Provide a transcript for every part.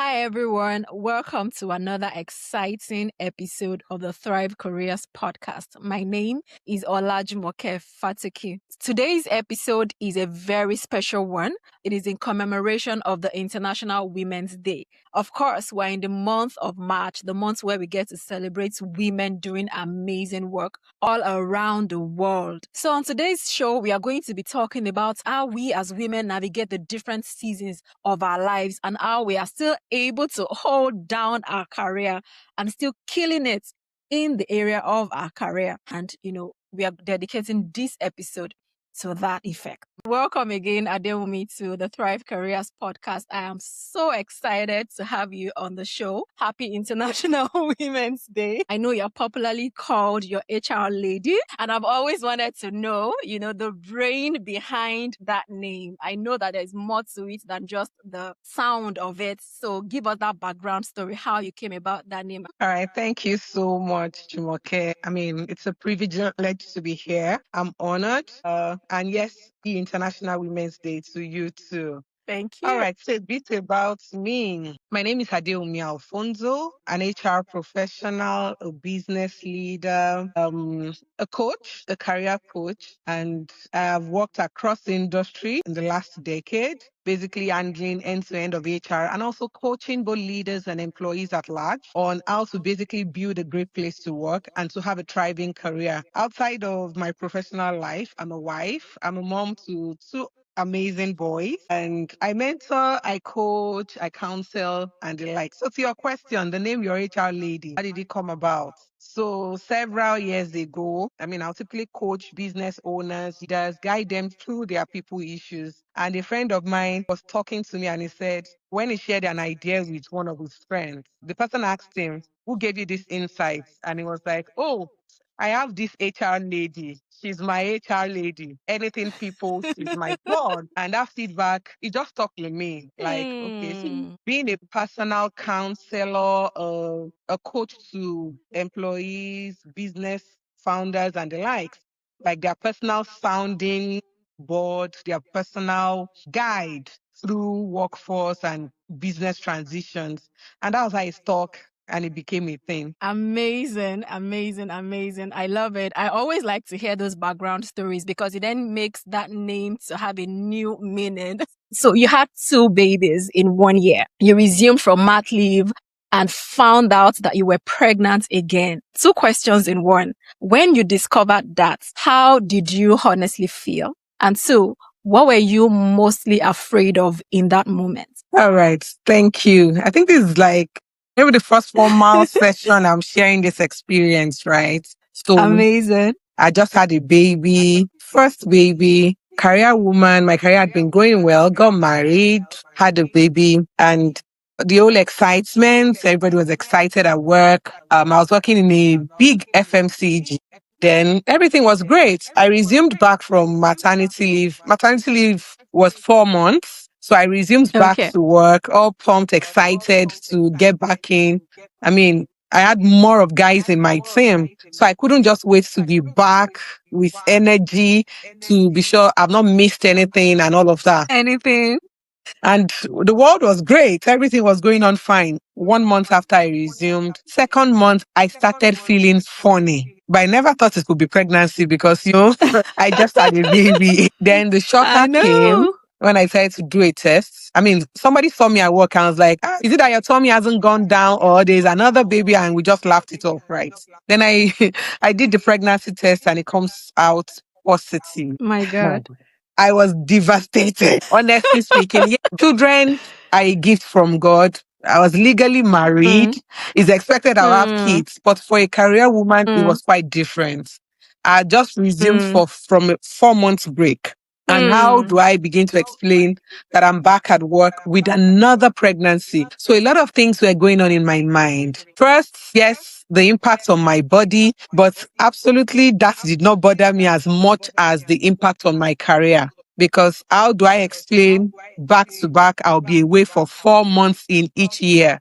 Hi, everyone. Welcome to another exciting episode of the Thrive Careers podcast. My name is Olajumoke Fatuki. Today's episode is a very special one. It is in commemoration of the International Women's Day. Of course, we're in the month of March, the month where we get to celebrate women doing amazing work all around the world. So on today's show, we are going to be talking about how we as women navigate the different seasons of our lives and how we are still able to hold down our career and still killing it in the area of our career. And, we are dedicating this episode to that effect. Welcome again, Adewunmi, to the Thrive Careers podcast. I am so excited to have you on the show. Happy International Women's Day. I know you're popularly called your HR lady, and I've always wanted to know, the brain behind that name. I know that there's more to it than just the sound of it. So give us that background story, how you came about that name. All right. Thank you so much, Jumoke. It's a privilege to be here. I'm honored. And yes, the International Women's Day to you too. Thank you. All right, so a bit about me. My name is Adewunmi Alphonso, an HR professional, a business leader, a coach, a career coach, and I have worked across the industry in the last decade, basically handling end-to-end of HR and also coaching both leaders and employees at large on how to basically build a great place to work and to have a thriving career. Outside of my professional life, I'm a wife, I'm a mom to two amazing boys, and I mentor, I coach, I counsel, and the like. So to your question, the name your HR lady, how did it come about? So several years ago, I'll typically coach business owners, leaders, guide them through their people issues. And a friend of mine was talking to me and he said, when he shared an idea with one of his friends, the person asked him, who gave you this insight? And he was like, oh, I have this HR lady. She's my HR lady. Anything people, she's my God. And that feedback, it just stuck with me. Like, okay, so being a personal counselor, a coach to employees, business founders, and the likes, like their personal sounding board, their personal guide through workforce and business transitions. And that was how it stuck and it became a thing. Amazing, amazing, amazing. I love it. I always like to hear those background stories because it then makes that name to have a new meaning. So you had two babies in 1 year. You resumed from mat leave and found out that you were pregnant again. Two questions in one. When you discovered that, how did you honestly feel? And two, what were you mostly afraid of in that moment? All right. Thank you. I think this is like maybe the first formal session I'm sharing this experience, right? So Amazing. I just had a baby, first baby, career woman. My career had been going well, got married, had a baby, and the whole excitement, everybody was excited at work. I was working in a big FMCG. Then everything was great. I resumed back from maternity leave. Maternity leave was 4 months. So I resumed back Okay. to work, all pumped, excited to get back in. I had more of guys in my team. So I couldn't just wait to be back with energy to be sure I've not missed anything and all of that. Anything? And the world was great. Everything was going on fine. 1 month after I resumed, second month, I started feeling funny. But I never thought it could be pregnancy because, I just had a baby. Then the shocker came when I tried to do a test. Somebody saw me at work and was like, is it that your tummy hasn't gone down or there's another baby? And we just laughed it off, right? Then I, I did the pregnancy test and it comes out positive. My God. I was devastated, honestly speaking. Yeah, children are a gift from God. I was legally married. It's expected I'll have kids, but for a career woman, it was quite different. I just resumed from a 4 month break. And how do I begin to explain that I'm back at work with another pregnancy? So a lot of things were going on in my mind. First, yes, the impact on my body, but absolutely that did not bother me as much as the impact on my career. Because how do I explain back to back, I'll be away for 4 months in each year?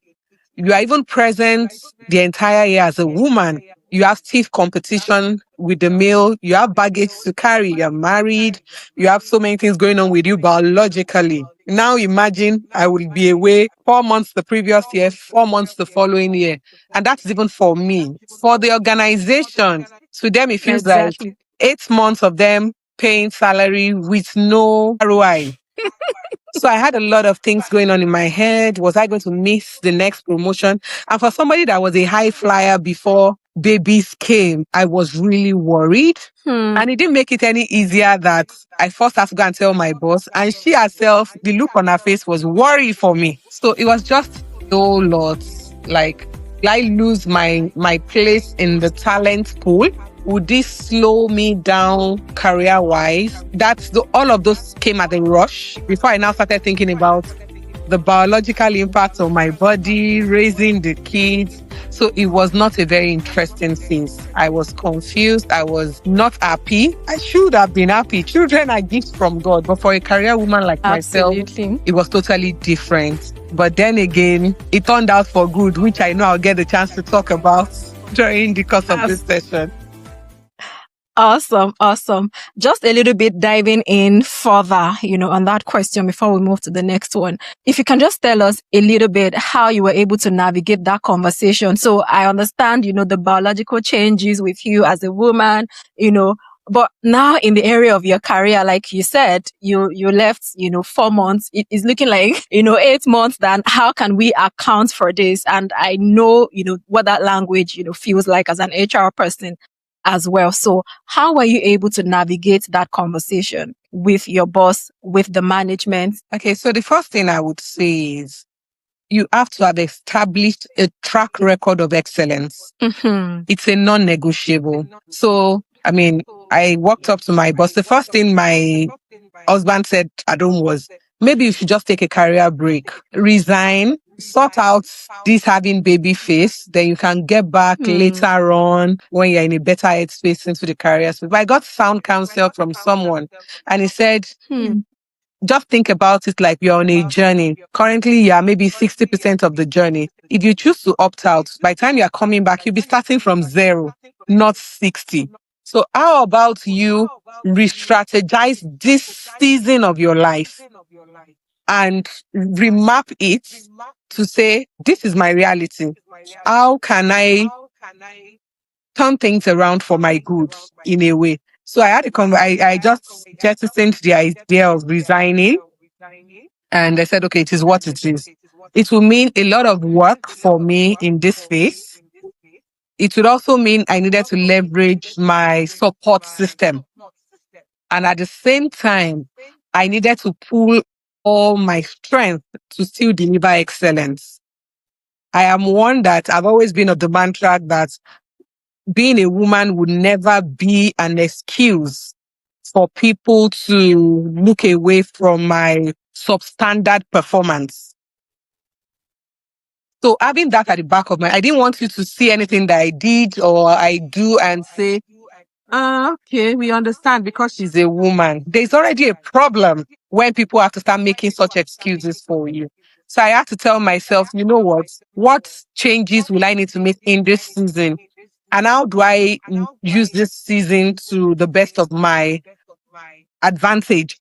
You are even present the entire year as a woman. You have stiff competition with the male. You have baggage to carry. You're married. You have so many things going on with you biologically. Now imagine I will be away 4 months the previous year, 4 months the following year. And that's even for me. For the organization, to them, it feels like Exactly. 8 months of them paying salary with no ROI. So I had a lot of things going on in my head. Was I going to miss the next promotion? And for somebody that was a high flyer before babies came, I was really worried. Hmm. And it didn't make it any easier that I first had to go and tell my boss. And she herself, the look on her face was worry for me. So it was just so lots. Like, will I lose my place in the talent pool? Would this slow me down career wise? All of those came at a rush before I now started thinking about the biological impact on my body, raising the kids. So it was not a very interesting phase. I was confused. I was not happy. I should have been happy. Children are gifts from God. But for a career woman like myself, Absolutely. it was totally different. But then again, it turned out for good, which I know I'll get the chance to talk about during the course of this session. Awesome, awesome. Just a little bit diving in further, on that question before we move to the next one. If you can just tell us a little bit how you were able to navigate that conversation. So I understand, the biological changes with you as a woman, but now in the area of your career, like you said, you left, 4 months. It is looking like, 8 months. Then how can we account for this? And I know, what that language, feels like as an HR person as well. So how were you able to navigate that conversation with your boss, with the management? Okay, so the first thing I would say is you have to have established a track record of excellence. Mm-hmm. It's a non-negotiable. So, I walked up to my boss. The first thing my husband said at home was, maybe you should just take a career break, resign, sort out this having baby phase, then you can get back later on when you're in a better headspace into the career space. But I got sound counsel from someone and he said, just think about it like you're on a journey. Currently, you are maybe 60% of the journey. If you choose to opt out, by the time you're coming back, you'll be starting from zero, not 60. So how about you re-strategize this season of your life and remap it to say, this is my reality. How can I turn things around for my good in a way? So I had I just jettisoned the idea of resigning and I said, okay, it is what it is. It will mean a lot of work for me in this phase. It would also mean I needed to leverage my support system. And at the same time, I needed to pull all my strength to still deliver excellence. I am one that I've always been of the mantra that being a woman would never be an excuse for people to look away from my substandard performance. So having that at the back of I didn't want you to see anything that I did or I do and say, okay, we understand because she's a woman. There's already a problem when people have to start making such excuses for you. So I had to tell myself, you know what? What changes will I need to make in this season? And how do I use this season to the best of my advantage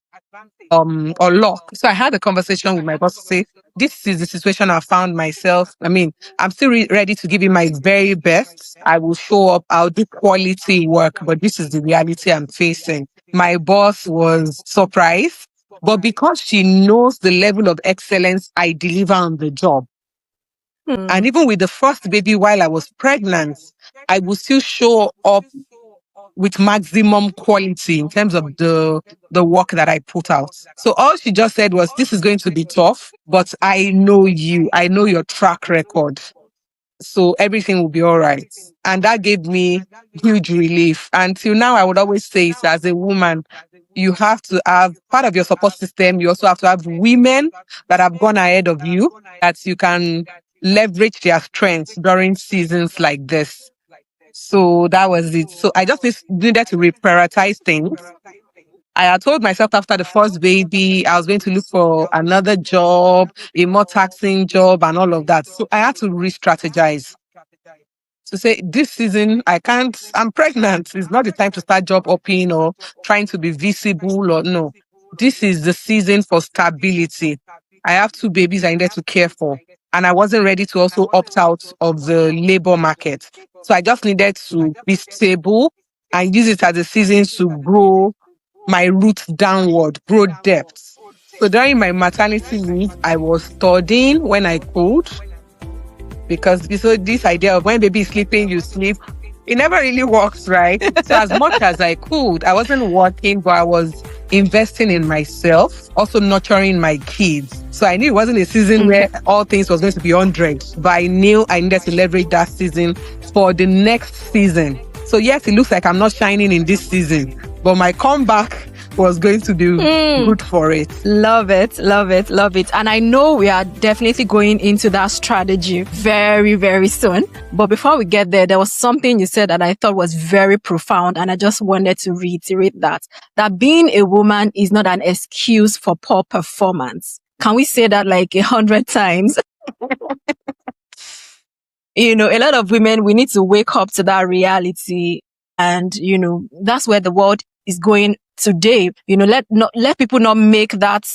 or luck? So I had a conversation with my boss to say, this is the situation I found myself. I'm still ready to give you my very best. I will show up. I'll do quality work, but this is the reality I'm facing. My boss was surprised, but because she knows the level of excellence I deliver on the job, and even with the first baby while I was pregnant, I will still show up with maximum quality in terms of the work that I put out. So all she just said was, this is going to be tough, but I know you. I know your track record. So everything will be all right. And that gave me huge relief. Until now, I would always say it as a woman, you have to have part of your support system. You also have to have women that have gone ahead of you, that you can leverage their strengths during seasons like this. So that was it. So I just needed to reprioritize things. I had told myself after the first baby, I was going to look for another job, a more taxing job, and all of that. So I had to re strategize. to say this season I can't, I'm pregnant. It's not the time to start job hopping or trying to be visible or no. This is the season for stability. I have two babies I needed to care for. And I wasn't ready to also opt out of the labor market. So I just needed to be stable and use it as a season to grow my roots downward, grow depth. So during my maternity leave, I was studying when I could because so this idea of when baby is sleeping, you sleep, it never really works, right? So as much as I could, I wasn't working, but I was investing in myself, also nurturing my kids. So I knew it wasn't a season where all things was going to be 100, but I knew I needed to leverage that season for the next season. So yes, it looks like I'm not shining in this season, but my comeback was going to be good for it. Love it, love it, love it. And I know we are definitely going into that strategy very, very soon. But before we get there, there was something you said that I thought was very profound. And I just wanted to reiterate that being a woman is not an excuse for poor performance. Can we say that like 100 times? A lot of women, we need to wake up to that reality. And, that's where the world is going today. Let people not make that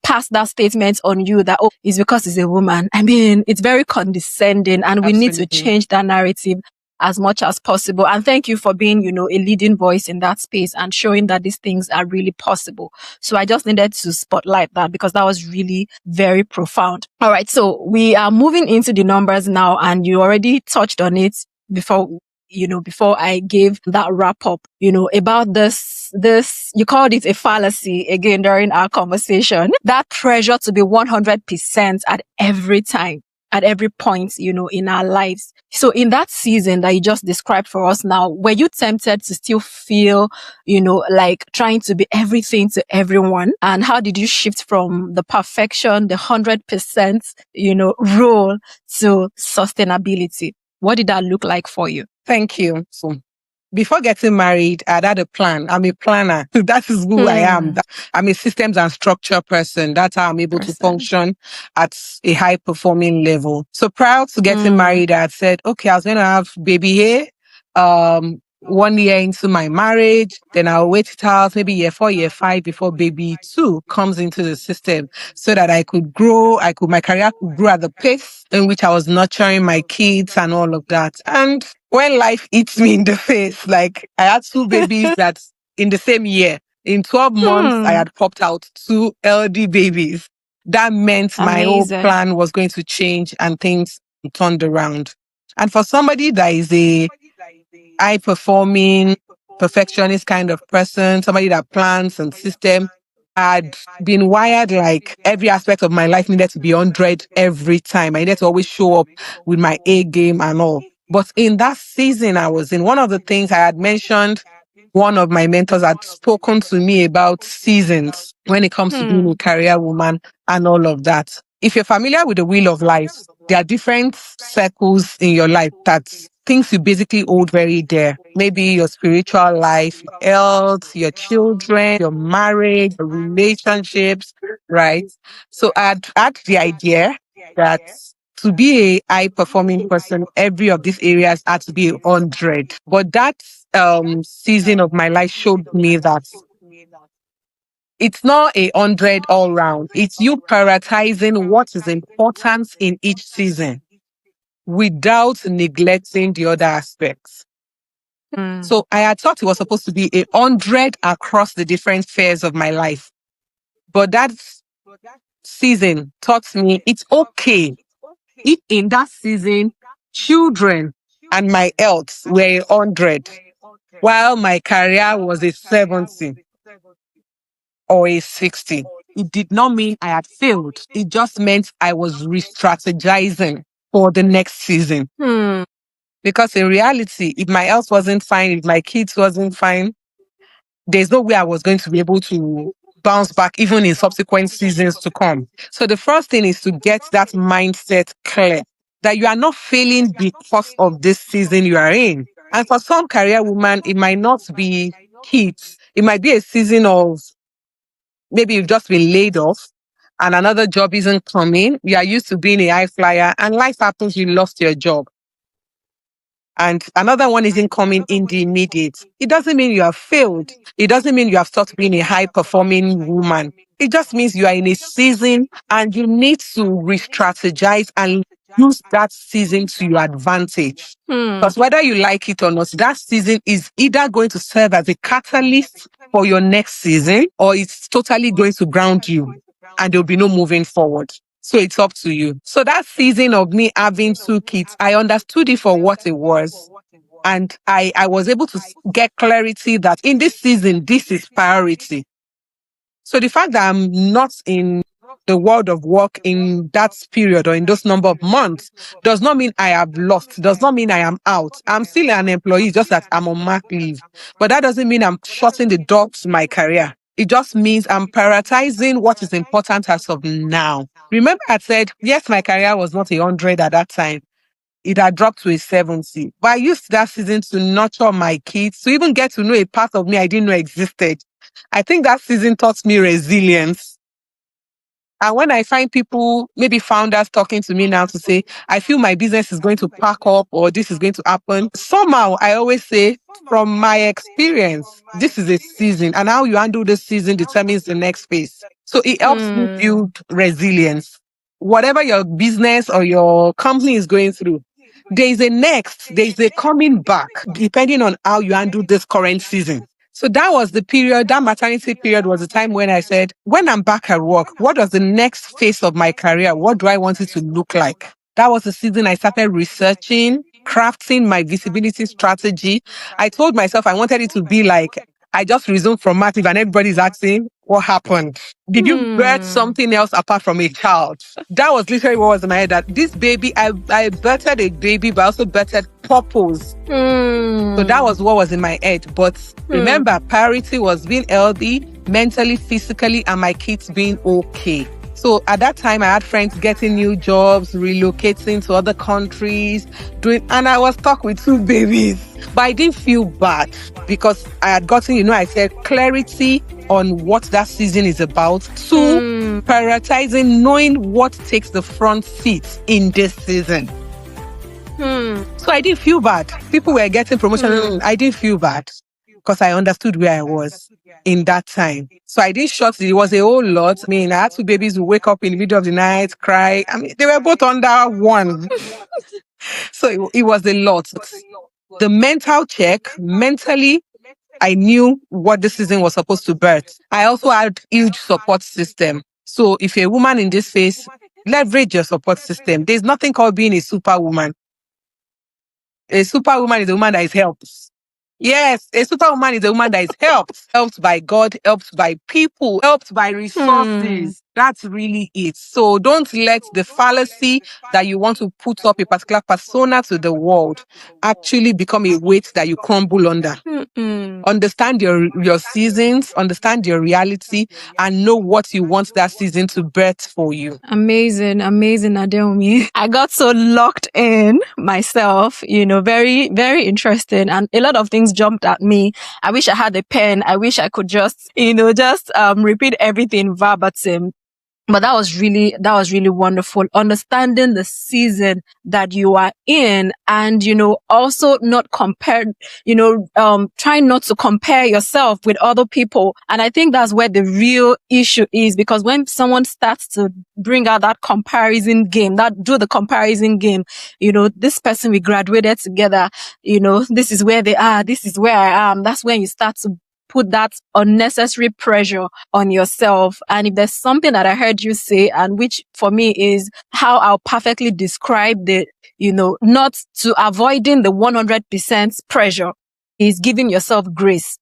pass that statement on you that, oh, it's because it's a woman. I mean, it's very condescending and we need to change that narrative as much as possible. And thank you for being, a leading voice in that space and showing that these things are really possible. So I just needed to spotlight that because that was really very profound. All right. So we are moving into the numbers now, and you already touched on it before I gave that wrap up, about this, you called it a fallacy again during our conversation, that pressure to be 100% at every time, at every point, in our lives. So in that season that you just described for us now, were you tempted to still feel, like trying to be everything to everyone? And how did you shift from the perfection, the 100%, role to sustainability? What did that look like for you? Thank you. So before getting married, I had a plan. I'm a planner. That is who I am. I'm a systems and structure person. That's how I'm able to function at a high performing level. So prior to getting married, I had said, okay, I was going to have baby here. 1 year into my marriage, then I'll wait it out maybe year 4, year 5 before baby 2 comes into the system so that I could grow. My career could grow at the pace in which I was nurturing my kids and all of that. And when life hits me in the face, like I had 2 babies that in the same year, in 12 months, I had popped out 2 LD babies. That meant my whole plan was going to change and things turned around. And for somebody that is a high performing, perfectionist kind of person, somebody that plans and system, had been wired like every aspect of my life needed to be 100 every time. I needed to always show up with my A game and all. But in that season I was in, one of the things I had mentioned, one of my mentors had spoken to me about seasons when it comes to being a career woman and all of that. If you're familiar with the wheel of life, there are different circles in your life that things you basically hold very dear. Maybe your spiritual life, your health, your children, your marriage, your relationships, right? So I had the idea that to be a high performing person, every of these areas had to be 100. But that season of my life showed me that it's not 100 all round. It's you prioritizing what is important in each season without neglecting the other aspects. So I had thought it was supposed to be 100 across the different spheres of my life. But that season taught me it's okay if in that season, children and my health were 100, while my career was a 70 or a 60. It did not mean I had failed. It just meant I was re-strategizing for the next season. Because in reality, if my health wasn't fine, if my kids wasn't fine, there's no way I was going to be able to bounce back even in subsequent seasons to come. So the first thing is to get that mindset clear that you are not failing because of this season you are in. And for some career women, it might not be kids. It might be a season of maybe you've just been laid off and another job isn't coming. You are used to being a high flyer and life happens, you lost your job. and another one isn't coming in the immediate, it doesn't mean you have failed. It doesn't mean you have stopped being a high performing woman. It just means you are in a season and you need to re-strategize and use that season to your advantage. Because whether you like it or not, that season is either going to serve as a catalyst for your next season, or it's totally going to ground you and there'll be no moving forward. So it's up to you. So that season of me having two kids, I understood it for what it was. And I was able to get clarity that in this season, this is priority. So the fact that I'm not in the world of work in that period or in those number of months does not mean I have lost, does not mean I am out. I'm still an employee, just that I'm on mat leave. But that doesn't mean I'm shutting the door to my career. It just means I'm prioritizing what is important as of now. Remember, I said, yes, my career was not 100 at that time. It had dropped to a 70. But I used that season to nurture my kids, to even get to know a part of me I didn't know existed. I think that season taught me resilience. And when I find people, maybe founders talking to me now to say, I feel my business is going to pack up or this is going to happen, somehow I always say, from my experience, this is a season, and how you handle this season determines the next phase. So it helps me build resilience. Whatever your business or your company is going through, there's a coming back, depending on how you handle this current season. So that was the period, that maternity period was the time when I said, when I'm back at work, what was the next phase of my career? What do I want it to look like? That was the season I started researching, crafting my visibility strategy. I told myself I wanted it to be like, I just resumed from mat leave and everybody's asking, what happened? Did you birth something else apart from a child? That was literally what was in my head, that this baby, I birthed a baby, but I also birthed purpose. So that was what was in my head. But remember, priority was being healthy, mentally, physically, and my kids being okay. So at that time, I had friends getting new jobs, relocating to other countries, and I was stuck with two babies. But I didn't feel bad because I had gotten, I said clarity on what that season is about. Two, prioritizing, knowing what takes the front seat in this season. So I didn't feel bad. People were getting promotion. I didn't feel bad because I understood where I was in that time. So I didn't shut it. It was a whole lot. I mean, I had two babies who wake up in the middle of the night, cry. I mean, they were both under one. So it was a lot. The mental check, mentally, I knew what the season was supposed to birth. I also had huge support system. So if you're a woman in this phase, leverage your support system. There's nothing called being a superwoman. A superwoman is a woman that is helped. Yes, a superwoman is a woman that is helped by God, helped by people, helped by resources. That's really it. So don't let the fallacy that you want to put up a particular persona to the world actually become a weight that you crumble under. Understand your seasons, understand your reality, and know what you want that season to birth for you. Amazing, Adewunmi. I got so locked in myself, very, very interesting. And a lot of things jumped at me. I wish I had a pen. I wish I could just repeat everything verbatim. But that was really wonderful. Understanding the season that you are in, and, also not compare, trying not to compare yourself with other people. And I think that's where the real issue is, because when someone starts to bring out that comparison game, this person we graduated together, this is where they are, this is where I am. That's when you start to put that unnecessary pressure on yourself. And if there's something that I heard you say, and which for me is how I'll perfectly describe the, not to avoiding the 100% pressure, is giving yourself grace.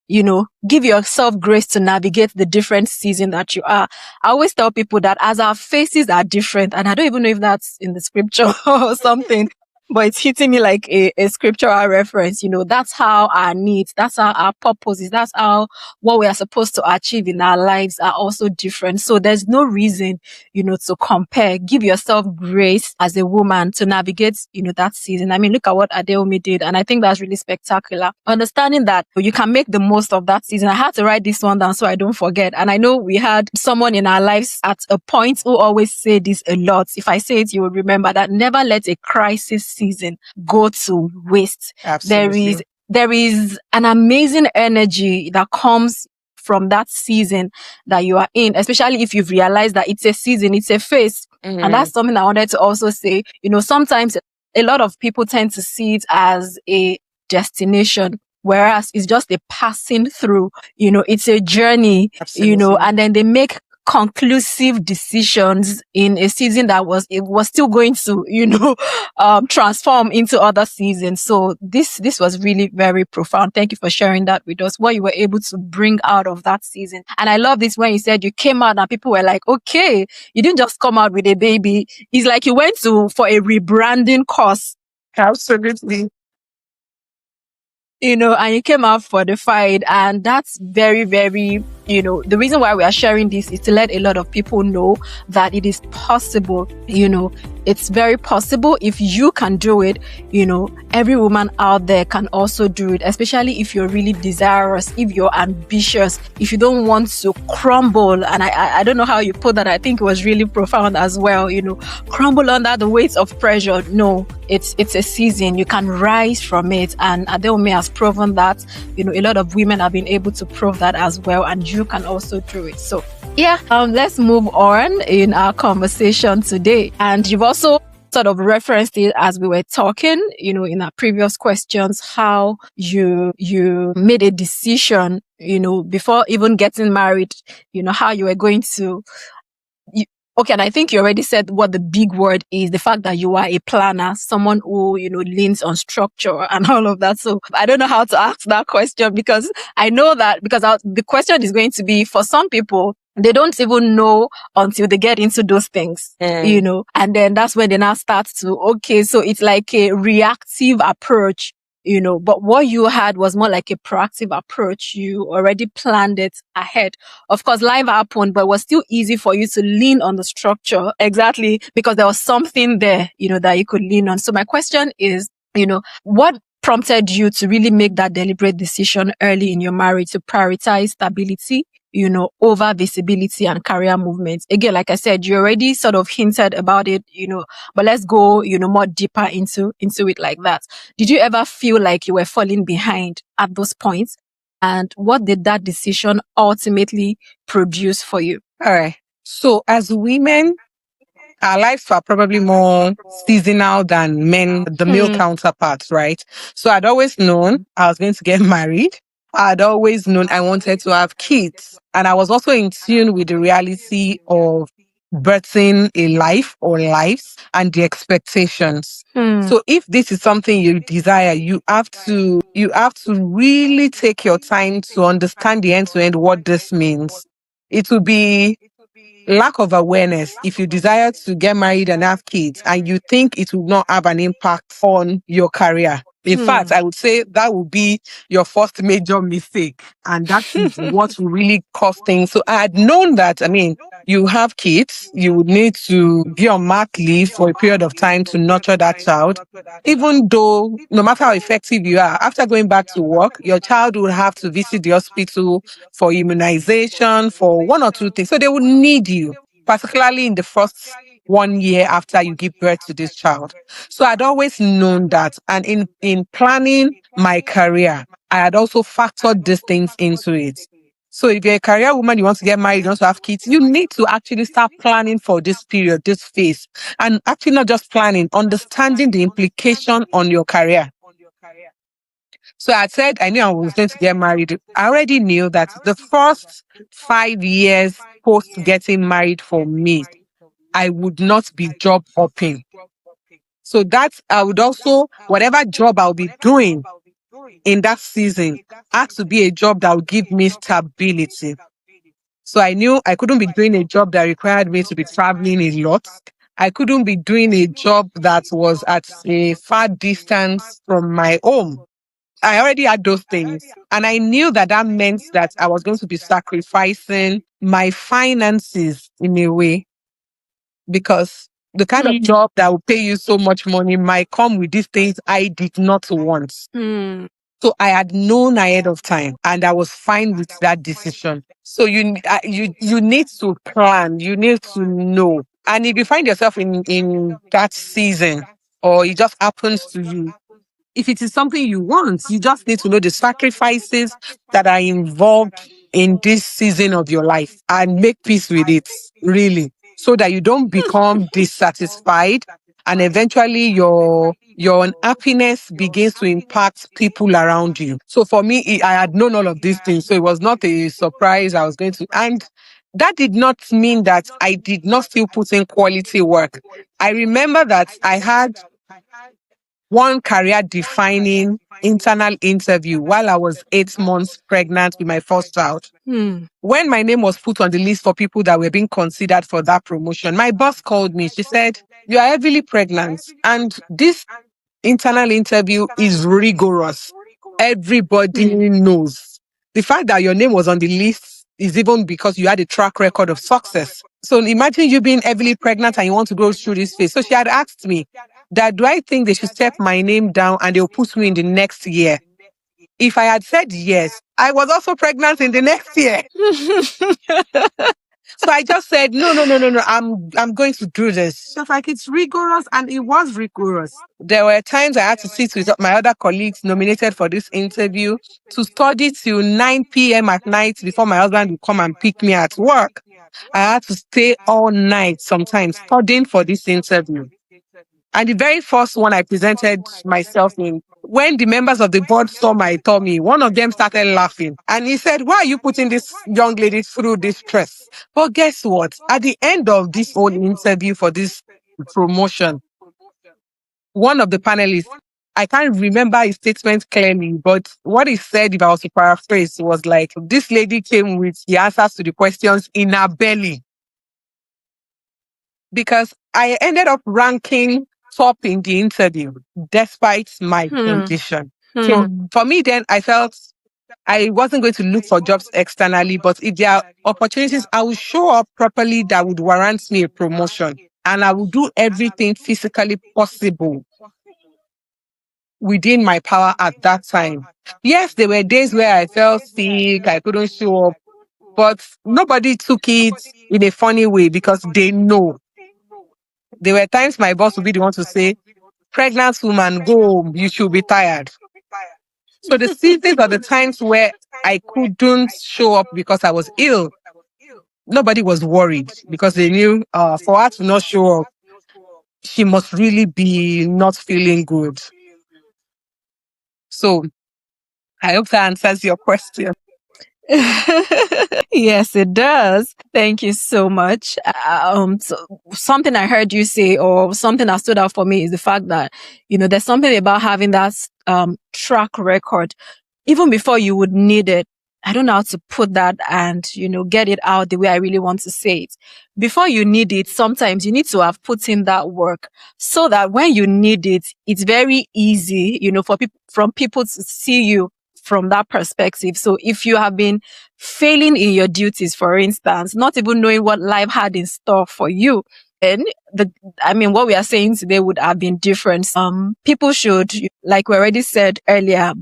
Give yourself grace to navigate the different season that you are. I always tell people that as our faces are different, and I don't even know if that's in the scripture or something, but it's hitting me like a scriptural reference. That's how our needs, that's how our purposes, that's how what we are supposed to achieve in our lives are also different. So there's no reason, to compare. Give yourself grace as a woman to navigate, that season. I mean, look at what Adewunmi did. And I think that's really spectacular. Understanding that you can make the most of that season. I had to write this one down so I don't forget. And I know we had someone in our lives at a point who always say this a lot. If I say it, you will remember that: never let a crisis season go to waste. There is Absolutely. there is an amazing energy that comes from that season that you are in, especially if you've realized that it's a season, it's a phase. And Mm, that's something I wanted to also say. Sometimes a lot of people tend to see it as a destination, whereas it's just a passing through. It's a journey, absolutely. and then they make conclusive decisions in a season that was still going to transform into other seasons. So this was really very profound. Thank you for sharing that with us, what you were able to bring out of that season. And I love this when you said you came out and people were like, okay, you didn't just come out with a baby. It's like you went for a rebranding course, Absolutely. and you came out fortified. And that's very, very, the reason why we are sharing this is to let a lot of people know that it is possible. It's very possible. If you can do it, every woman out there can also do it, especially if you're really desirous, if you're ambitious, if you don't want to crumble. And I don't know how you put that. I think it was really profound as well. Crumble under the weight of pressure. No, it's a season. You can rise from it. And Adewunmi has proven that. A lot of women have been able to prove that as well. And you can also do it. So yeah, let's move on in our conversation today. And you've also sort of referenced it as we were talking, in our previous questions, how you made a decision, before even getting married, how you were going to. Okay, and I think you already said what the big word is, the fact that you are a planner, someone who, leans on structure and all of that. So I don't know how to ask that question, because I know that the question is going to be, for some people, they don't even know until they get into those things, and then that's when they now start to, okay, so it's like a reactive approach. But what you had was more like a proactive approach. You already planned it ahead. Of course, life happened, but it was still easy for you to lean on the structure. Exactly. Because there was something there, that you could lean on. So my question is, what prompted you to really make that deliberate decision early in your marriage to prioritize stability, over visibility and career movement? Again, like I said, you already sort of hinted about it, but let's go, more deeper into it like that. Did you ever feel like you were falling behind at those points? And what did that decision ultimately produce for you? All right. So as women, our lives are probably more seasonal than the male counterparts, right? So I'd always known I was going to get married. I'd always known I wanted to have kids. And I was also in tune with the reality of birthing a life or lives and the expectations. So if this is something you desire, you have to really take your time to understand the end to end what this means. It will be lack of awareness if you desire to get married and have kids and you think it will not have an impact on your career. In fact, I would say that would be your first major mistake. And that is what will really cause things. So I had known that, you have kids, you would need to be on mat leave for a period of time to nurture that child. Even though, no matter how effective you are, after going back to work, your child will have to visit the hospital for immunization, for one or two things. So they would need you, particularly in the first 1 year after you give birth to this child. So I'd always known that. And in planning my career, I had also factored these things into it. So if you're a career woman, you want to get married, you want to have kids, you need to actually start planning for this period, this phase. And actually not just planning, understanding the implication on your career. So I said I knew I was going to get married. I already knew that the first 5 years post getting married for me, I would not be job hopping. So that I would also, whatever job I'll be doing in that season, had to be a job that would give me stability. So I knew I couldn't be doing a job that required me to be traveling a lot. I couldn't be doing a job that was at a far distance from my home. I already had those things. And I knew that that meant that I was going to be sacrificing my finances in a way, because the kind of job that will pay you so much money might come with these things I did not want. So I had known ahead of time and I was fine with that decision. So you need to plan, you need to know. And if you find yourself in that season, or it just happens to you. If it is something you want, you just need to know the sacrifices that are involved in this season of your life and make peace with it, really, so that you don't become dissatisfied and eventually your unhappiness begins to impact people around you. So for me, I had known all of these things, so it was not a surprise I was going to. And that did not mean that I did not still put in quality work. I remember that I had one career defining internal interview while I was 8 months pregnant with my first child. When my name was put on the list for people that were being considered for that promotion, my boss called me. She said, "You are heavily pregnant, and this internal interview is rigorous. Everybody knows. The fact that your name was on the list is even because you had a track record of success. So imagine you being heavily pregnant and you want to go through this phase." So she had asked me that, do I think they should step my name down and they'll put me in the next year? If I had said yes, I was also pregnant in the next year. So I just said, no, no, no, no, no, I'm going to do this. Just like, it's rigorous, and it was rigorous. There were times I had to sit with my other colleagues nominated for this interview to study till 9 p.m. at night before my husband would come and pick me at work. I had to stay all night sometimes studying for this interview. And the very first one I presented myself in, when the members of the board saw my tummy, one of them started laughing. And he said, "Why are you putting this young lady through this stress?" But guess what? At the end of this whole interview for this promotion, one of the panelists, I can't remember his statement clearly, but what he said, if I was to paraphrase, was like, this lady came with the answers to the questions in her belly. Because I ended up ranking top in the interview despite my condition. So for me, then I felt I wasn't going to look for jobs externally, but if there are opportunities, I will show up properly that would warrant me a promotion. And I will do everything physically possible within my power at that time. Yes, there were days where I felt sick, I couldn't show up, but nobody took it in a funny way because they know. There were times my boss would be the one to say, "Pregnant woman, go home, you should be tired." So the seasons are the times where I couldn't show up because I was ill. Nobody was worried because they knew for her to not show up, she must really be not feeling good. So I hope that answers your question. Yes, it does. Thank you so much. So something I heard you say, or something that stood out for me, is the fact that, there's something about having that track record, even before you would need it. I don't know how to put that and, get it out the way I really want to say it. Before you need it, sometimes you need to have put in that work so that when you need it, it's very easy, from people to see you from that perspective. So if you have been failing in your duties, for instance, not even knowing what life had in store for you, and what we are saying today would have been different. People should, like we already said earlier,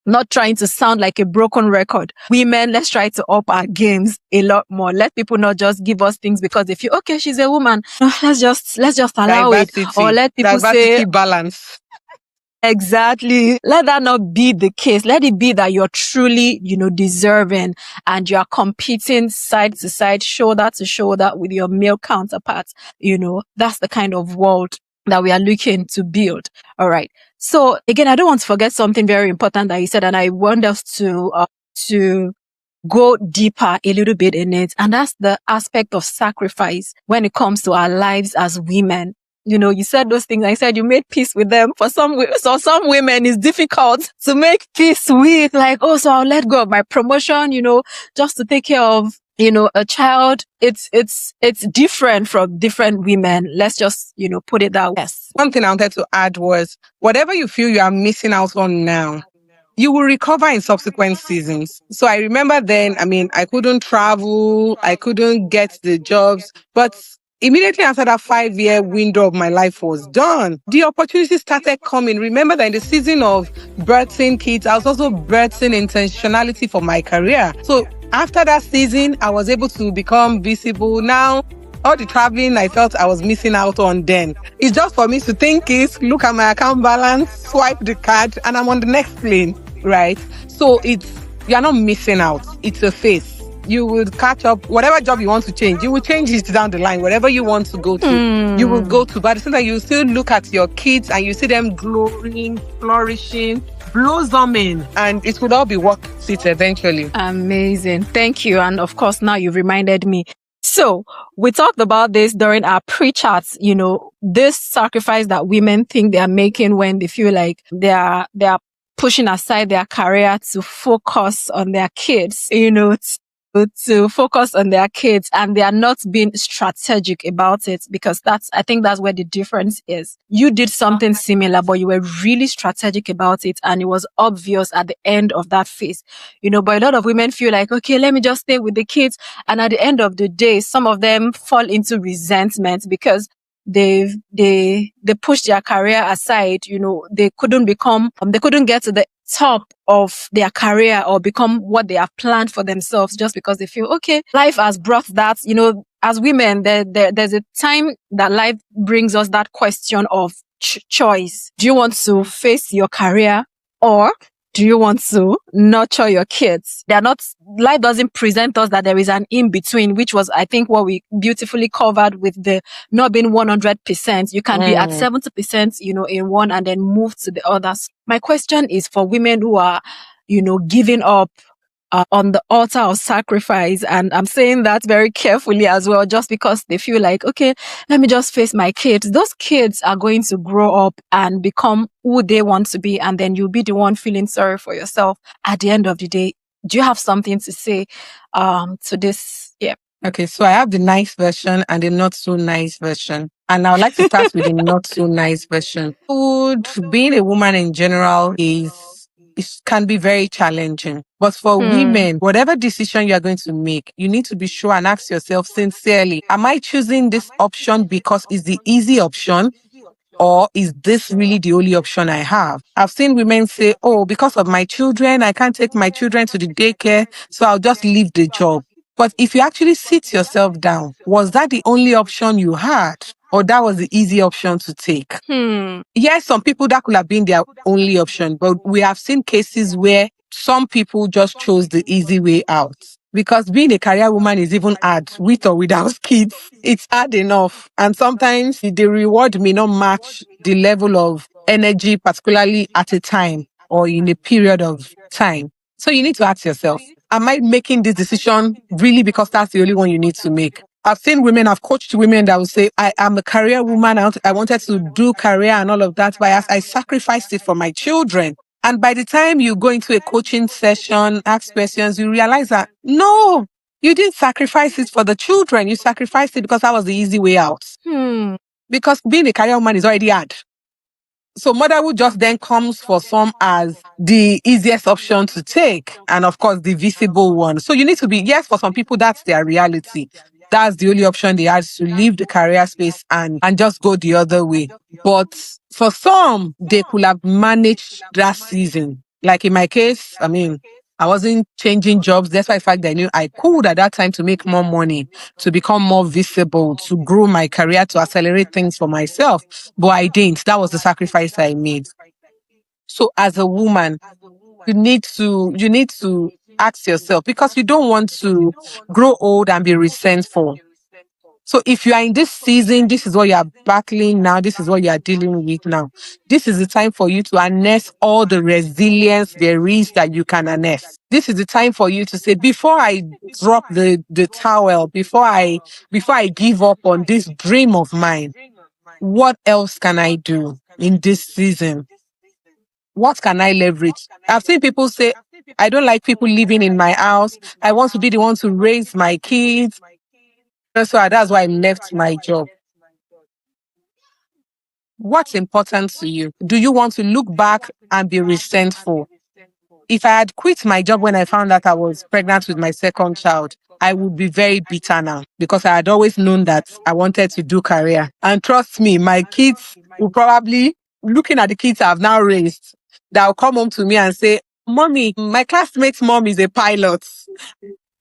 not trying to sound like a broken record. Women, let's try to up our games a lot more. Let people not just give us things because they feel, okay, she's a woman. Let's just allow Diversity, it. Or let people diversity balance. Exactly. Let that not be the case. Let it be that you're truly, deserving and you are competing side to side, shoulder to shoulder with your male counterparts. That's the kind of world that we are looking to build. All right. So again, I don't want to forget something very important that you said, and I want us to go deeper a little bit in it. And that's the aspect of sacrifice when it comes to our lives as women. You said those things. I said you made peace with them. For some women, it's difficult to make peace with, like, oh, so I'll let go of my promotion, just to take care of, a child. It's different from different women. Let's just, put it that way. Yes. One thing I wanted to add was, whatever you feel you are missing out on now, you will recover in subsequent seasons. So I remember then, I couldn't travel, I couldn't get the jobs, but immediately after that 5-year window of my life was done, the opportunities started coming. Remember that in the season of birthing kids, I was also birthing intentionality for my career. So after that season, I was able to become visible. Now, All the traveling I felt I was missing out on then. It's just for me to think it, look at my account balance, swipe the card, and I'm on the next plane, right? So you're not missing out. It's a phase. You will catch up. Whatever job you want to change, you will change it down the line. Whatever you want to go to, you will go to. But at the same time, you still look at your kids and you see them glowing, flourishing, blossoming, and it will all be worth it eventually. Amazing. Thank you. And of course, now you've reminded me. So we talked about this during our pre-chats, this sacrifice that women think they are making when they feel like they are pushing aside their career to focus on their kids, to focus on their kids, and they are not being strategic about it, because I think that's where the difference is. You did something similar, but you were really strategic about it, and it was obvious at the end of that phase, but a lot of women feel like, okay, let me just stay with the kids. And at the end of the day, some of them fall into resentment because they pushed their career aside. They couldn't get to the top of their career or become what they have planned for themselves, just because they feel, okay, life has brought that. As women, there's a time that life brings us that question of choice. Do you want to face your career, or do you want to nurture your kids? Life doesn't present us that there is an in-between, which was, I think, what we beautifully covered with the not being 100%. You can be at 70%, in one and then move to the others. My question is for women who are, giving up on the altar of sacrifice. And I'm saying that very carefully as well, just because they feel like, okay, let me just face my kids. Those kids are going to grow up and become who they want to be. And then you'll be the one feeling sorry for yourself at the end of the day. Do you have something to say to this? Yeah. Okay, so I have the nice version and the not so nice version. And I would like to start with the not so nice version. Being a woman in general it can be very challenging. But for women, whatever decision you are going to make, you need to be sure and ask yourself sincerely, am I choosing this option because it's the easy option? Or is this really the only option I have? I've seen women say, oh, because of my children, I can't take my children to the daycare, so I'll just leave the job. But if you actually sit yourself down, was that the only option you had? Or that was the easy option to take? Yes, some people that could have been their only option, but we have seen cases where some people just chose the easy way out. Because being a career woman is even hard, with or without kids. It's hard enough. And sometimes the reward may not match the level of energy, particularly at a time or in a period of time. So you need to ask yourself, am I making this decision really because that's the only one you need to make? I've coached women that will say, I am a career woman. I wanted to do career and all of that, but I sacrificed it for my children. And by the time you go into a coaching session, ask questions, you realize that, no, you didn't sacrifice it for the children. You sacrificed it because that was the easy way out. Because being a career woman is already hard. So motherhood just then comes for some as the easiest option to take. And of course, the visible one. So you need to be, yes, for some people, that's their reality. That's the only option they had, to leave the career space and just go the other way. But for some, they could have managed that season. Like in my case, I wasn't changing jobs. That's why the fact that I knew I could at that time to make more money, to become more visible, to grow my career, to accelerate things for myself. But I didn't. That was the sacrifice I made. So as a woman, you need to ask yourself, because you don't want to grow old and be resentful. So if you are in this season, this is what you are battling now, this is what you are dealing with now. This is the time for you to harness all the resilience there is that you can harness. This is the time for you to say, before I drop the towel, before I give up on this dream of mine, what else can I do in this season? What can I leverage? I've seen people say, I don't like people living in my house. I want to be the one to raise my kids. So that's why I left my job. What's important to you? Do you want to look back and be resentful? If I had quit my job when I found out I was pregnant with my second child, I would be very bitter now, because I had always known that I wanted to do career. And trust me, my kids will probably, looking at the kids I've now raised, that will come home to me and say, Mommy, my classmate's mom is a pilot.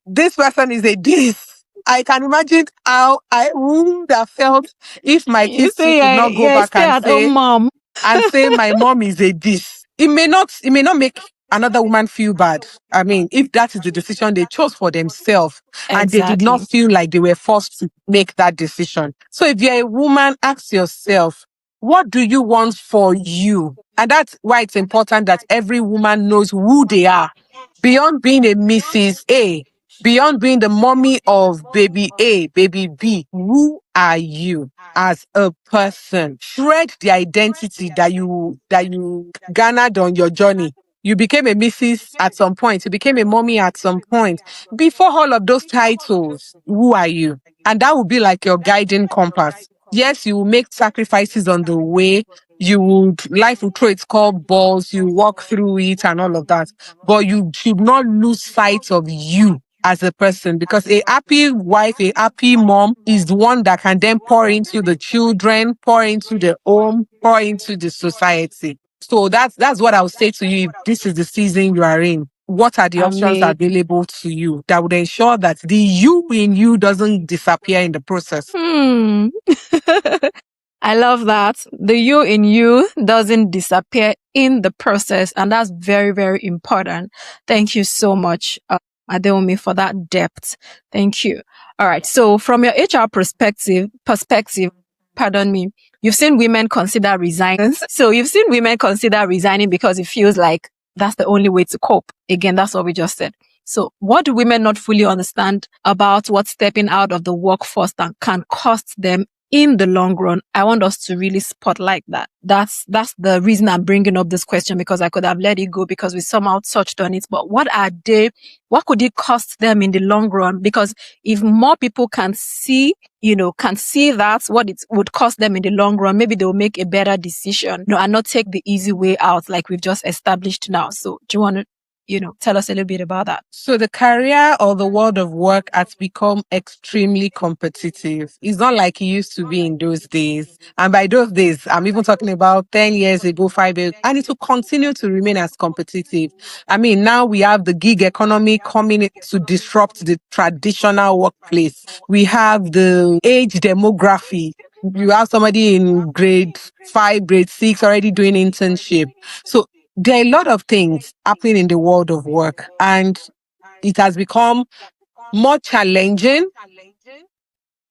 This person is a this. I can imagine how I would have felt if my You kids too say could not go you're a back stay at home mom. and say my mom is a this. It may not make another woman feel bad. I mean, if that is the decision they chose for themselves and they did not Exactly. feel like they were forced to make that decision. So if you're a woman, ask yourself, what do you want for you? And that's why it's important that every woman knows who they are. Beyond being a Mrs. A, beyond being the mommy of baby A, baby B, who are you as a person? Shred the identity that you garnered on your journey. You became a Mrs. at some point. You became a mommy at some point. Before all of those titles, who are you? And that will be like your guiding compass. Yes, you will make sacrifices on the way. Life will throw its balls. You walk through it and all of that. But you should not lose sight of you as a person, because a happy wife, a happy mom is the one that can then pour into the children, pour into the home, pour into the society. So that's what I would say to you. If this is the season you are in, what are the options Amazing. available to you that would ensure that the you in you doesn't disappear in the process? Hmm. I love that. The you in you doesn't disappear in the process. And that's very, very important. Thank you so much, Adewunmi, for that depth. Thank you. All right. So from your HR perspective, pardon me, you've seen women consider resigning. So you've seen women consider resigning because it feels like that's the only way to cope. Again, that's what we just said. So what do women not fully understand about what stepping out of the workforce can cost them in the long run? I want us to really spotlight that. That's the reason I'm bringing up this question, because I could have let it go because we somehow touched on it. But what could it cost them in the long run? Because if more people can see that what it would cost them in the long run, maybe they'll make a better decision, and not take the easy way out like we've just established now. So do you want to tell us a little bit about that? So the career or the world of work has become extremely competitive. It's not like it used to be in those days. And by those days, I'm even talking about 10 years ago, 5 years, and it will continue to remain as competitive. I mean, now we have the gig economy coming in to disrupt the traditional workplace. We have the age demography. You have somebody in grade 5, grade 6 already doing internship. So there are a lot of things happening in the world of work, and it has become more challenging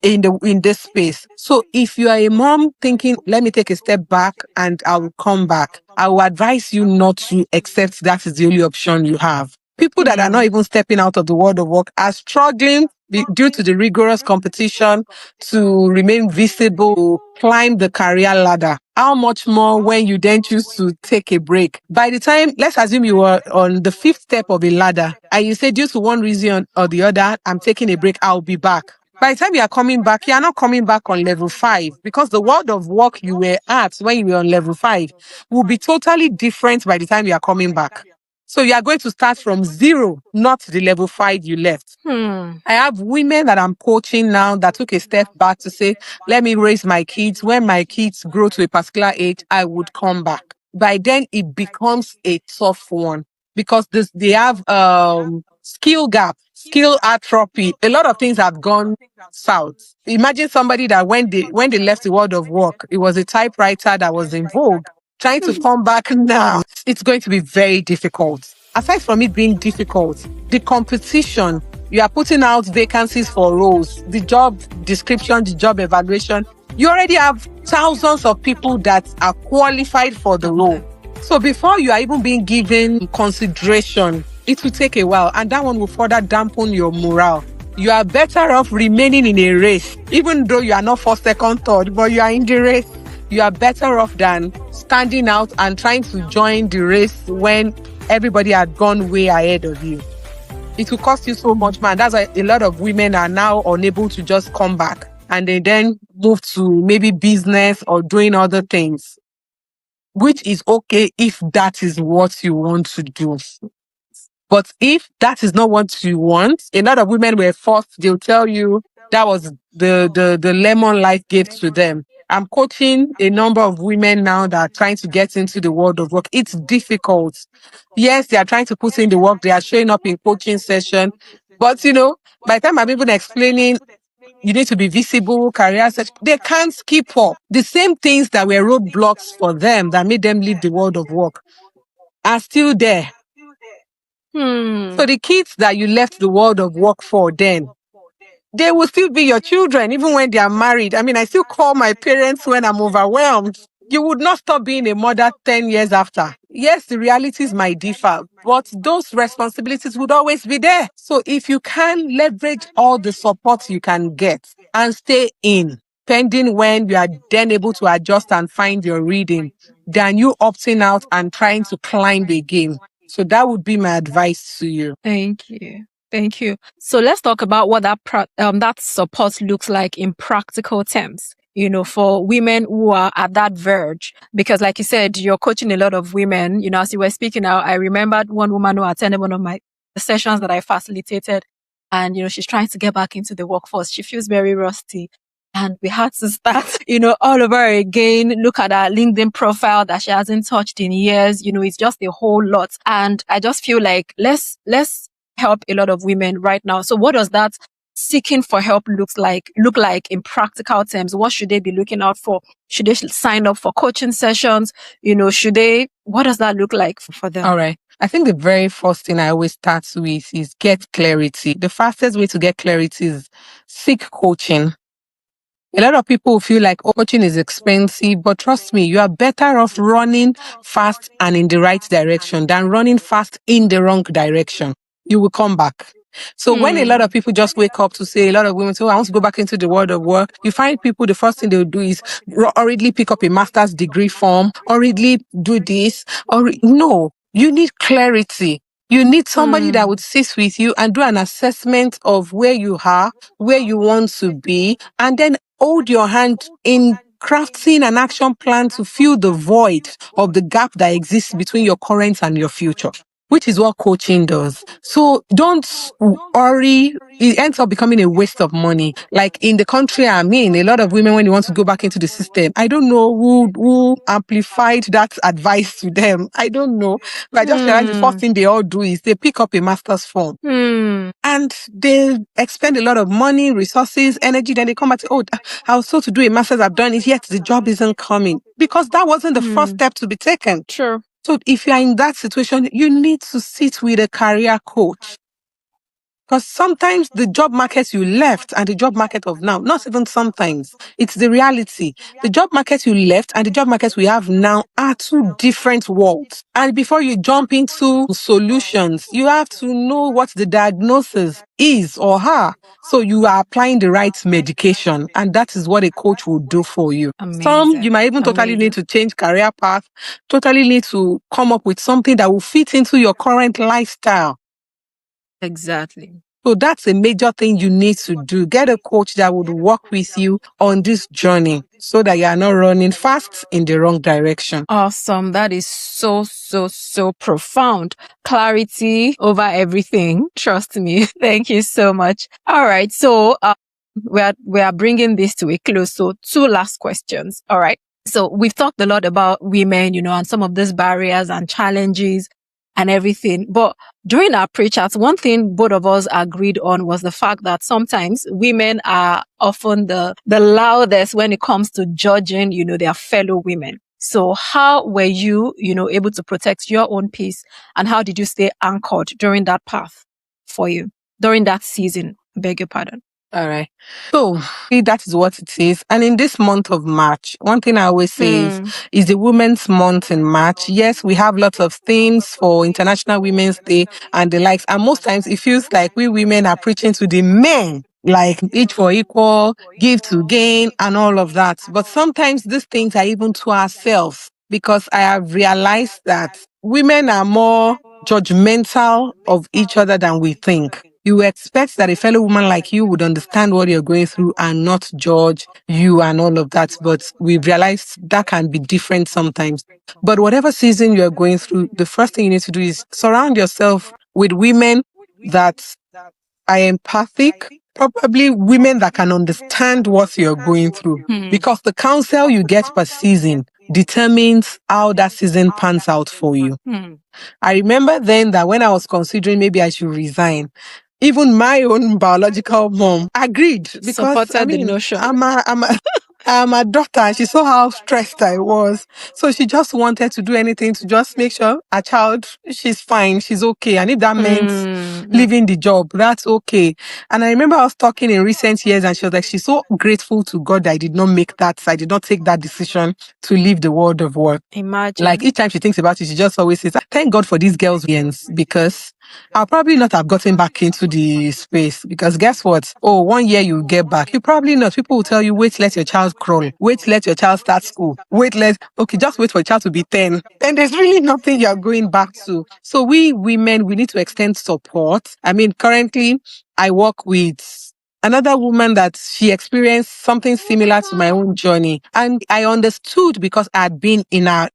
in this space. So if you are a mom thinking, let me take a step back and I will come back, I will advise you not to accept that is the only option you have. People that are not even stepping out of the world of work are struggling due to the rigorous competition to remain visible, to climb the career ladder. How much more when you then choose to take a break? By the time, let's assume you were on the fifth step of a ladder and you say, due to one reason or the other, I'm taking a break, I'll be back. By the time you are coming back, you are not coming back on level 5, because the world of work you were at when you were on level 5 will be totally different by the time you are coming back. So you are going to start from zero, not the level 5 you left. I have women that I'm coaching now that took a step back to say, let me raise my kids. When my kids grow to a particular age, I would come back. By then, it becomes a tough one, because they have skill gap, skill atrophy. A lot of things have gone south. Imagine somebody that when they left the world of work, it was a typewriter that was in vogue. Trying to come back now, it's going to be very difficult. Aside from it being difficult, the competition, you are putting out vacancies for roles, the job description, the job evaluation, you already have thousands of people that are qualified for the role. So before you are even being given consideration, it will take a while, and that one will further dampen your morale. You are better off remaining in a race, even though you are not first, second, third, but you are in the race. You are better off than standing out and trying to join the race when everybody had gone way ahead of you. It will cost you so much, man. That's why a lot of women are now unable to just come back, and they then move to maybe business or doing other things, which is okay if that is what you want to do. But if that is not what you want, a lot of women were forced, they'll tell you that was the lemon life gave to them. I'm coaching a number of women now that are trying to get into the world of work. It's difficult. Yes, they are trying to put in the work. They are showing up in coaching session, But by the time I'm even explaining, you need to be visible, career search, they can't keep up. The same things that were roadblocks for them that made them leave the world of work are still there. So the kids that you left the world of work for then, they will still be your children, even when they are married. I mean, I still call my parents when I'm overwhelmed. You would not stop being a mother 10 years after. Yes, the realities might differ, but those responsibilities would always be there. So if you can leverage all the support you can get and stay in, pending when you are then able to adjust and find your reading, than you opting out and trying to climb again. So that would be my advice to you. Thank you. Thank you. So let's talk about what that support looks like in practical terms, for women who are at that verge. Because like you said, you're coaching a lot of women, as you were speaking out, I remembered one woman who attended one of my sessions that I facilitated. And, she's trying to get back into the workforce. She feels very rusty. And we had to start, all over again, look at her LinkedIn profile that she hasn't touched in years. It's just a whole lot. And I just feel like let's help a lot of women right now. So what does that seeking for help look like in practical terms? What should they be looking out for? Should they sign up for coaching sessions? What does that look like for them? All right. I think the very first thing I always start with is get clarity. The fastest way to get clarity is seek coaching. A lot of people feel like coaching is expensive, but trust me, you are better off running fast and in the right direction than running fast in the wrong direction. You will come back. So when a lot of people just wake up to say, a lot of women say, I want to go back into the world of work, you find people, the first thing they'll do is hurriedly pick up a master's degree form, hurriedly do this, no, you need clarity. You need somebody that would sit with you and do an assessment of where you are, where you want to be, and then hold your hand in crafting an action plan to fill the void of the gap that exists between your current and your future, which is what coaching does. So don't worry. It ends up becoming a waste of money. Like in the country I'm in, a lot of women, when they want to go back into the system, I don't know who amplified that advice to them. I don't know. But I just realized the first thing they all do is they pick up a master's form. And they expend a lot of money, resources, energy. Then they come back to, I was told to do a master's, I've done it, yet the job isn't coming. Because that wasn't the first step to be taken. Sure. So if you are in that situation, you need to sit with a career coach. Because sometimes the job market you left and the job market of now, not even sometimes, it's the reality. The job market you left and the job market we have now are two different worlds. And before you jump into solutions, you have to know what the diagnosis is or are. So you are applying the right medication, and that is what a coach will do for you. Amazing. Some, you might even totally need to change career path, totally need to come up with something that will fit into your current lifestyle. Exactly. So that's a major thing you need to do. Get a coach that would work with you on this journey so that you are not running fast in the wrong direction. Awesome. That is so profound. Clarity over everything. Trust me. Thank you so much. All right. So we are bringing this to a close. So 2 last questions. All right. So we've talked a lot about women, and some of these barriers and challenges and everything. But during our pre-chat, one thing both of us agreed on was the fact that sometimes women are often the loudest when it comes to judging, their fellow women. So how were you, able to protect your own peace, and how did you stay anchored during that path for you, during that season? I beg your pardon. All right. So that is what it is. And in this month of March, one thing I always say is the Women's Month in March. Yes, we have lots of themes for International Women's Day and the likes. And most times it feels like we women are preaching to the men, like each for equal, give to gain, and all of that. But sometimes these things are even to ourselves, because I have realized that women are more judgmental of each other than we think. You expect that a fellow woman like you would understand what you're going through and not judge you and all of that. But we've realized that can be different sometimes. But whatever season you're going through, the first thing you need to do is surround yourself with women that are empathic, probably women that can understand what you're going through. Because the counsel you get per season determines how that season pans out for you. I remember then that when I was considering maybe I should resign, even my own biological mom agreed because I Supported the mean, notion. I'm a daughter and she saw how stressed I was. So she just wanted to do anything to just make sure her child, she's fine, she's okay. And if that meant Mm, leaving the job, that's okay. And I remember I was talking in recent years and she was like, she's so grateful to God that I did not take that decision to leave the world of work. Like imagine. each time she thinks about it, she just always says, thank God for these girls' wins because I'll probably not have gotten back into the space because guess what? Oh, 1 year you get back. You probably not. People will tell you, wait, let your child crawl. Wait, let your child start school. Okay, just wait for your child to be 10. Then there's really nothing you're going back to. So we women, we need to extend support. I mean, currently I work with another woman that she experienced something similar to my own journey. And I understood because I had been in a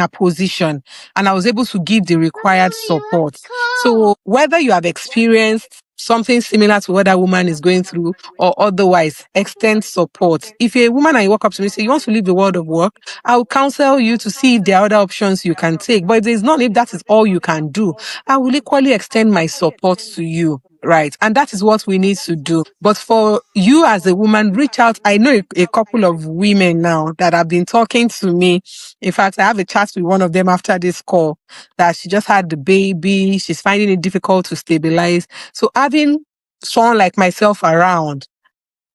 position and I was able to give the required support. So whether you have experienced something similar to what that woman is going through or otherwise, extend support. If you're a woman and you walk up to me and say you want to leave the world of work, I'll counsel you to see if there are other options you can take. But if there's none, if that is all you can do, I will equally extend my support to you. Right. And that is what we need to do. But for you as a woman, reach out. I know a couple of women now that have been talking to me. In fact, I have a chat with one of them after this call that she just had the baby. She's finding it difficult to stabilize. So having someone like myself around,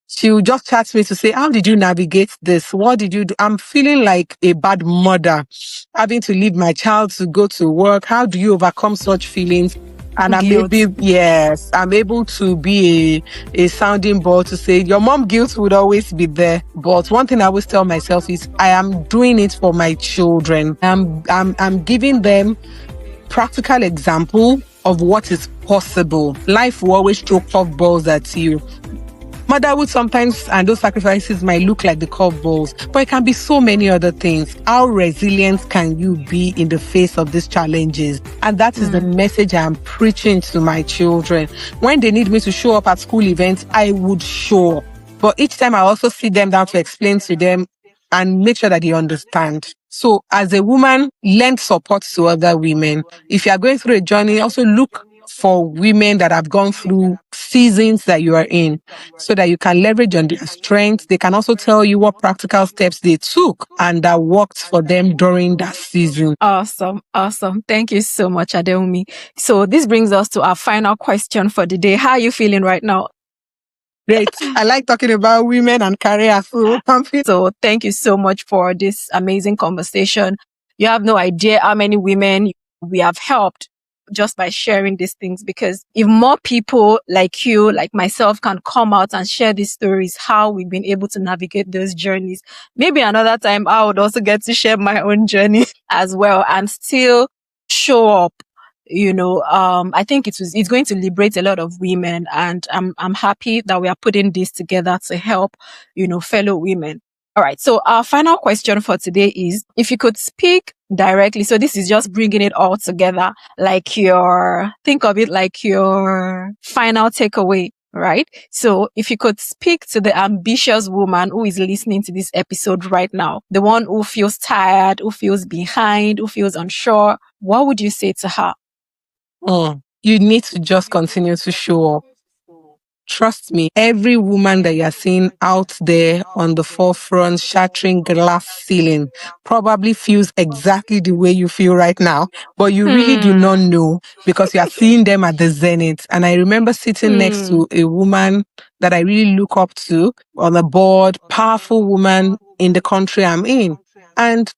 she will just chat me to say, how did you navigate this? What did you do? I'm feeling like a bad mother, having to leave my child to go to work. How do you overcome such feelings? And Guilt. I'm able to be a sounding board to say your mom guilt would always be there. But one thing I always tell myself is I am doing it for my children. I'm giving them practical example of what is possible. Life will always throw curveballs at you. Motherhood sometimes, and those sacrifices might look like the curveballs, but it can be so many other things. How resilient can you be in the face of these challenges? And that is the message I'm preaching to my children. When they need me to show up at school events, I would show up. But each time I also sit them down to explain to them and make sure that they understand. So as a woman, lend support to other women. If you are going through a journey, also look for women that have gone through seasons that you are in so that you can leverage on their strengths. They can also tell you what practical steps they took and that worked for them during that season. Awesome. Awesome. Thank you so much, Adewunmi. So this brings us to our final question for the day. How are you feeling right now? Great. I like talking about women and career. So thank you so much for this amazing conversation. You have no idea how many women we have helped just by sharing these things, because if more people like you, like myself, can come out and share these stories, how we've been able to navigate those journeys, maybe another time I would also get to share my own journey as well and still show up. I think it's going to liberate a lot of women, and I'm happy that we are putting this together to help, fellow women. All right. So our final question for today is, if you could speak directly, so this is just bringing it all together, think of it like your final takeaway, right? So if you could speak to the ambitious woman who is listening to this episode right now, the one who feels tired, who feels behind, who feels unsure, what would you say to her? You need to just continue to show up. Trust me, every woman that you're seeing out there on the forefront shattering glass ceiling probably feels exactly the way you feel right now, but you really do not know because you are seeing them at the zenith. And I remember sitting next to a woman that I really look up to on the board, powerful woman in the country I'm in. And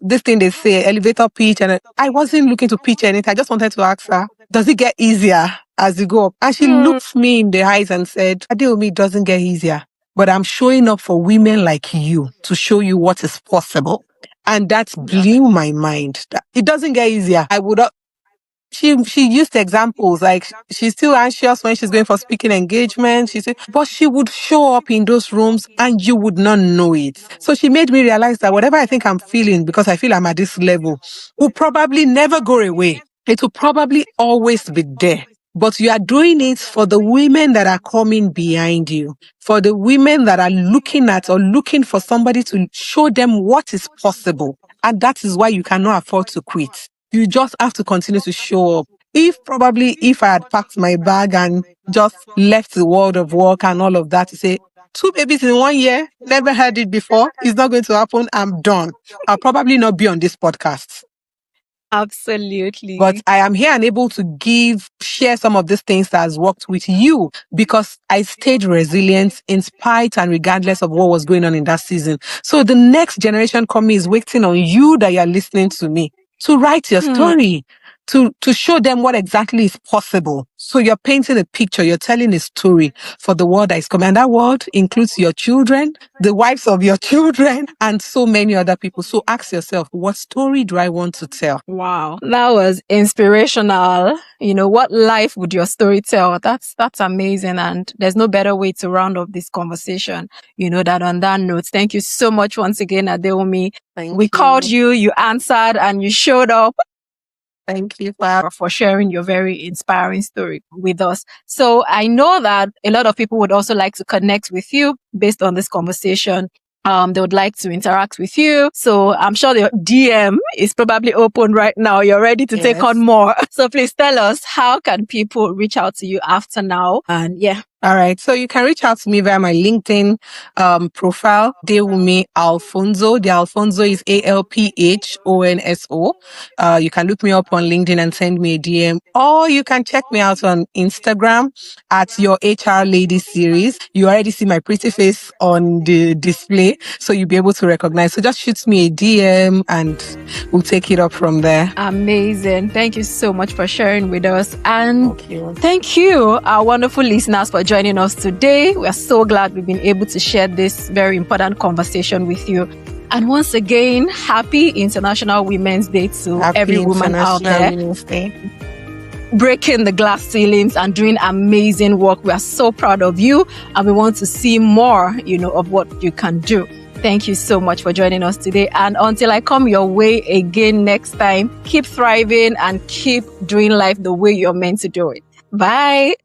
this thing they say, elevator pitch, and I wasn't looking to pitch anything. I just wanted to ask her, does it get easier as you go up? And she looked me in the eyes and said, Adewunmi, it doesn't get easier, but I'm showing up for women like you to show you what is possible. And that blew my mind. It doesn't get easier. She used examples like she's still anxious when she's going for speaking engagement. She said, but she would show up in those rooms and you would not know it. So she made me realize that whatever I think I'm feeling, because I feel I'm at this level, will probably never go away. It will probably always be there. But you are doing it for the women that are coming behind you, for the women that are looking at or looking for somebody to show them what is possible. And that is why you cannot afford to quit. You just have to continue to show up. If I had packed my bag and just left the world of work and all of that to say, 2 babies in 1 year, never heard it before, it's not going to happen, I'm done, I'll probably not be on this podcast. Absolutely. But I am here and able to share some of these things that has worked with you because I stayed resilient in spite and regardless of what was going on in that season. So the next generation coming is waiting on you that you're listening to me to write your story, to show them what exactly is possible. So you're painting a picture, you're telling a story for the world that is coming. And that world includes your children, the wives of your children, and so many other people. So ask yourself, what story do I want to tell? Wow, that was inspirational. What life would your story tell? That's amazing. And there's no better way to round up this conversation, that on that note. Thank you so much once again, Adewunmi. We called you, you answered, and you showed up. Thank you for sharing your very inspiring story with us. So I know that a lot of people would also like to connect with you based on this conversation. They would like to interact with you. So I'm sure the DM is probably open right now. You're ready to take on more. So please tell us, how can people reach out to you after now? And all right. So you can reach out to me via my LinkedIn profile, Adewunmi Alphonso. The Alfonso is Alphonso. You can look me up on LinkedIn and send me a DM, or you can check me out on Instagram at your HR Lady Series. You already see my pretty face on the display, so you'll be able to recognize. So just shoot me a DM and we'll take it up from there. Amazing. Thank you so much for sharing with us. And thank you, our wonderful listeners, for joining us today. We are so glad we've been able to share this very important conversation with you. And once again, happy International Women's Day to every woman out there. Breaking the glass ceilings and doing amazing work. We are so proud of you, and we want to see more, of what you can do. Thank you so much for joining us today. And until I come your way again next time, keep thriving and keep doing life the way you're meant to do it. Bye.